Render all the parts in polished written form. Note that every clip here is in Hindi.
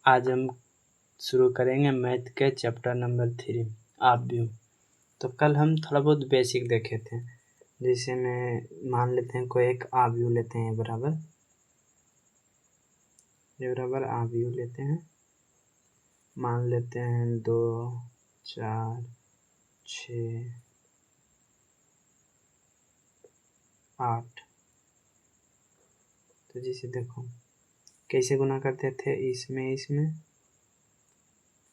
आज हम शुरू करेंगे मैथ के चैप्टर नंबर 3 ऑब्व्यू। तो कल हम थोड़ा बहुत बेसिक देखे थे, जैसे में मान लेते हैं कोई एक ऑब्व्यू लेते हैं, बराबर ऑब्व्यू लेते हैं, मान लेते हैं 2, 4, 6, 8। तो जैसे देखो कैसे गुना करते थे इसमें,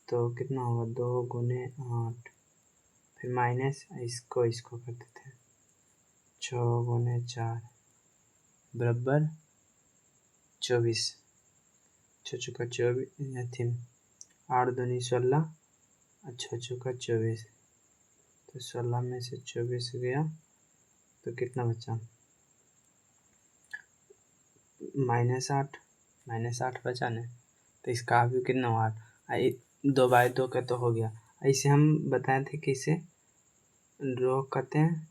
तो कितना होगा 2 गुने 8, फिर माइनस इसको करते थे 6 गुने 4 बराबर 24, 6 चौका 24, 8 दूनी 16, 6 चौका 24। तो 16 में से 24 गया तो कितना बचा, -8 बचा न। तो इसका भी कितना हुआ 8, 2/2 का तो हो गया। ऐसे हम बताए थे कि इसे रो कहते हैं,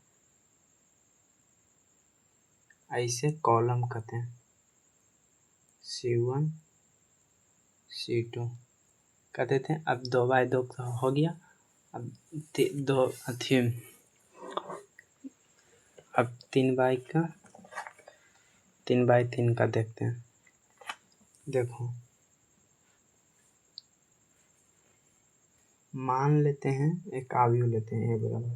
ऐसे कॉलम कहते हैं, C1 C2 कहते थे। अब 2/2 का हो गया। अब 3/3 का देखते हैं। देखो मान लेते हैं एक ऑब्व्यू लेते हैं, बराबर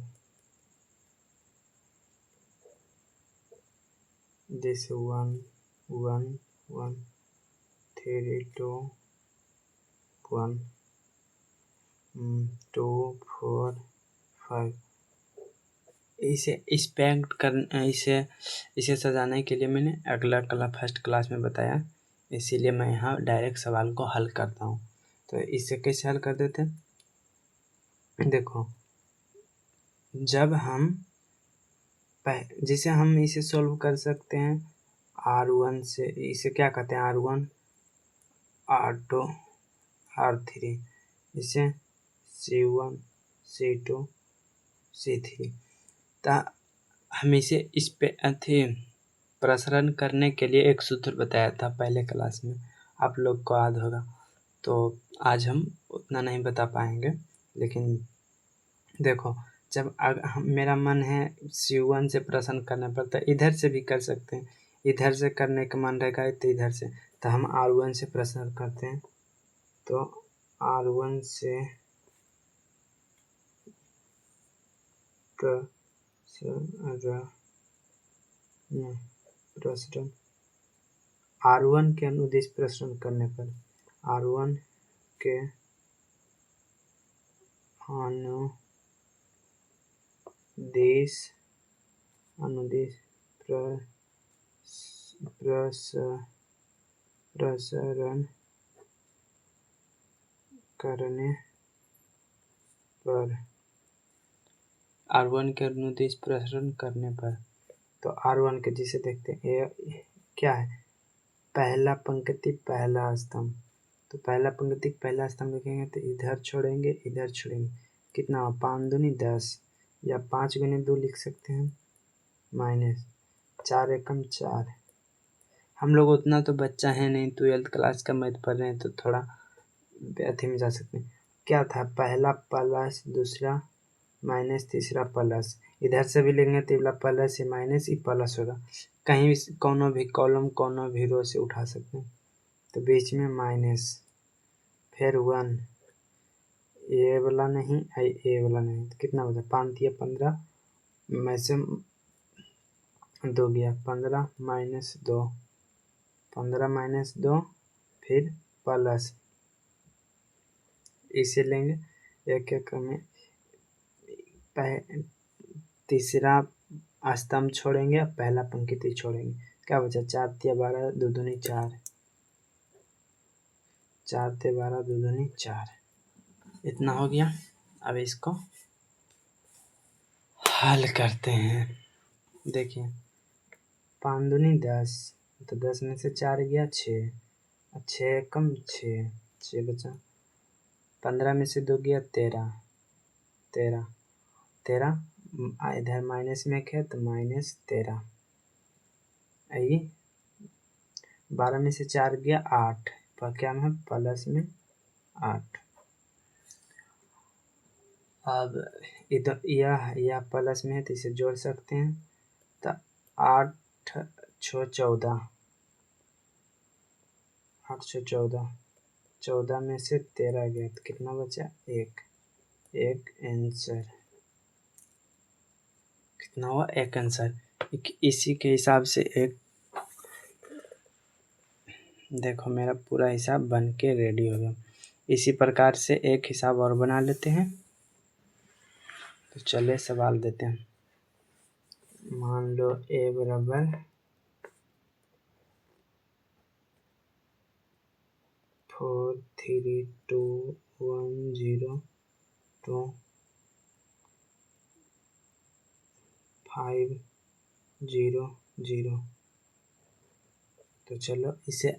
जैसे 1 1 1 3 2 1 2 4 5। इसे सजाने के लिए मैंने अगला फर्स्ट क्लास में बताया, इसीलिए मैं यहाँ डायरेक्ट सवाल को हल करता हूँ। तो इसे कैसे हल कर देते हैं, देखो जब हम जिसे हम इसे सॉल्व कर सकते हैं R1 से, इसे क्या कहते हैं R1 R2 R3, इसे C1 C2 C3। तो हम इसे इस पे प्रसरण करने के लिए एक सूत्र बताया था पहले क्लास में, आप लोग को याद होगा। तो आज हम उतना नहीं बता पाएंगे, लेकिन देखो जब मेरा मन है C1 से प्रश्न करने पर, तो इधर से भी कर सकते हैं, इधर से करने का मन रहेगा तो इधर से, तो हम R1 से प्रश्न करते हैं। तो R1 से प्रश्न R1 के अनुदिश प्रश्न करने पर, R1 के अनुदिश प्रसरण करने पर, R1 के अनुदिश प्रसरण करने पर, तो R1 के जिसे देखते हैं ये क्या है, पहला पंक्ति पहला स्तंभ। तो पहला पंक्ति पहला स्तंभ लिखेंगे तो इधर छोड़ेंगे इधर छोड़ेंगे, कितना 5 दूनी 10, या 5 गुने 2 लिख सकते हैं, -4 एकम 4। हम लोग उतना तो बच्चा है नहीं, 12th क्लास का मैथ पढ़ रहे हैं, तो थोड़ा अथी में जा सकते हैं। क्या था, पहला प्लस दूसरा माइनस तीसरा प्लस, इधर से भी लेंगे तो इधर प्लस या माइनस ही प्लस होगा, कहीं कोनो भी कॉलम कोनो भी रो से उठा सकते हैं। तो बीच में माइनस, फिर 1, ए वाला नहीं ए वाला नहीं, तो कितना बचा 5 या 15 में से 2 गया, 15 -2, 15 -2 फिर प्लस, इसे लेंगे एक एक में, तीसरा स्तंभ छोड़ेंगे, पहला पंक्ति छोड़ेंगे, क्या बचा 4 या 12 2 दूनी 4, 4 या 12 2 दूनी 4, इतना हो गया। अब इसको हल करते हैं। देखिए 5 दूनी 10, तो 10 में से 4 गया 6, 6 एकम 6 बचा, 15 में से 2 गया 13, इधर माइनस में है तो -13, 12 में से 4 गया 8, क्या में है, प्लस में 8। अब इधर यह प्लस में है तो इसे जोड़ सकते हैं, तो 8 6 14, 8 6 14, 14 में से 13 गया तो कितना बचा, 1। आंसर कितना हुआ, 1 आंसर। इसी के हिसाब से एक, देखो मेरा पूरा हिसाब बन के रेडी हो गया। इसी प्रकार से एक हिसाब और बना लेते हैं। तो चलिए सवाल देते हैं। मान लो a बराबर 4 3 2 1 0 2 5 0 0। तो चलो इसे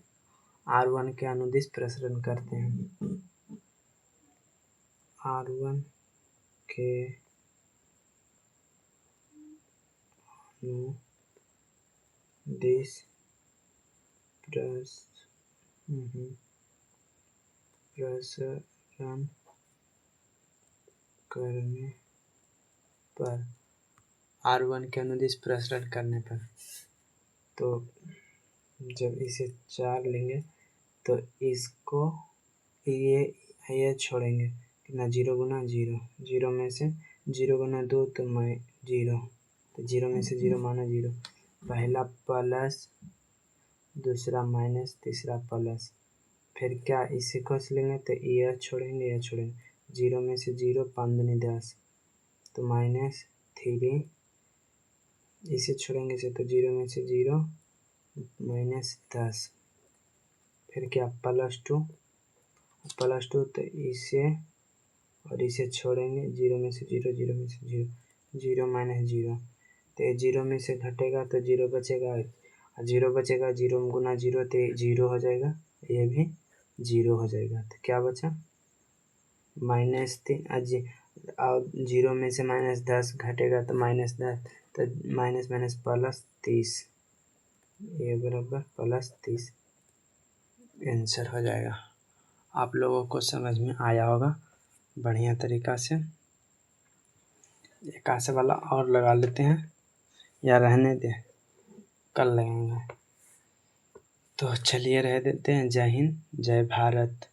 R1 के अनुदिश प्रसरण करते हैं। R1 के अनुदिश प्रसरण करने पर, R1 के अनुदिश प्रसरण करने पर, तो जब इसे 4 लेंगे तो इसको ये छोड़ेंगे, कितना, 0 गुना 0, 0 में से 0 गुना 2 तो 0, तो 0 में से 0 माना 0, पहला प्लस दूसरा माइनस तीसरा प्लस, फिर क्या इसे कस लेंगे तो यह छोड़ेंगे 0 में से 0 5 दूनी 10, तो -3, इसे छोड़ेंगे से तो 0 में से 0 -10, फिर क्या +2 तो इसे और इसे छोड़ेंगे, 0 में से 0 0 में से 0 0 -0, तो 0 में से घटेगा तो 0 बचेगा, 0 बचेगा, 0 गुना 0 तो 0 हो जाएगा, ये भी 0 हो जाएगा, तो क्या बचा, -3, और 0 में से -10 घटेगा तो -10, तो माइनस +30, ये बराबर +30 आंसर हो जाएगा। आप लोगों को समझ में आया होगा बढ़िया तरीका से। एक आसे वाला और लगा लेते हैं या रहने दें, कल लगाएंगे। तो चलिए रह देते हैं। जय हिंद, जय भारत।